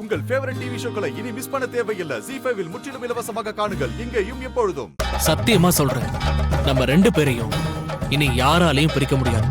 உங்கள் favourite TV ஷோக்களை இனி miss பண்ண தேவையில்லை. ZEE5 இல் முற்றிலும் இலவசமாக காணுங்கள். இங்கேயும் எப்பொழுதும். சத்தியமா சொல்றேன், நம்ம 2 பேரையும் இனி யாராலையும் பிரிக்க முடியாது.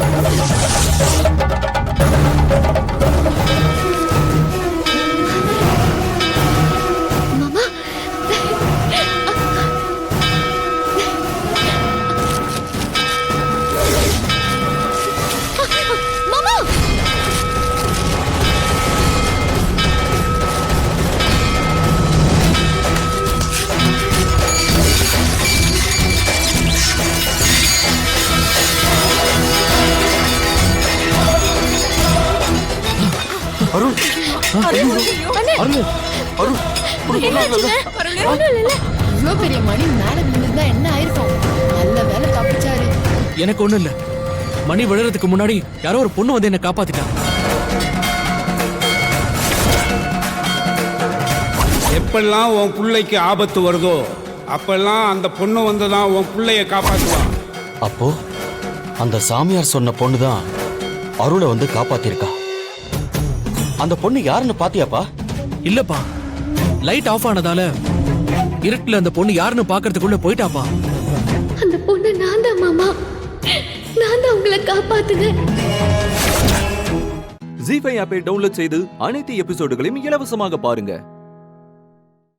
அருள் இவ்வளோ பெரிய மணி மேல விழுந்தா என்ன ஆயிருக்கும்? நல்ல வேலை தப்பிச்சாரு. எனக்கு ஒண்ணும் இல்ல. மணி விழுறதுக்கு முன்னாடி யாரோ ஒரு பொண்ணு வந்து என்ன காப்பாத்திட்டாங்க. எப்பெல்லாம் உன் பிள்ளைக்கு ஆபத்து வருதோ அப்பெல்லாம் அந்த பொண்ணு வந்துதான் உன் பிள்ளைய காப்பாற்றுவான். அப்போ அந்த சாமியார் சொன்ன பொண்ணுதான் அருளை வந்து காப்பாத்திருக்கா. அந்த பொண்ணு யாருன்னு பாத்தியாப்பா? இல்லப்பா, லைட் ஆஃப் ஆனதால இருட்டுல அந்த பொண்ணு யாருன்னு பாக்குறதுக்குள்ள போயிட்டாப்பா. அந்த பொண்ணு நான் தான் மாமா. நான் தான் உங்களை காப்பாத்துனேன். ZEE5 ஆப்பை டவுன்லோட் செய்து அனைத்து எபிசோடுகளையும் இலவசமாக பாருங்க.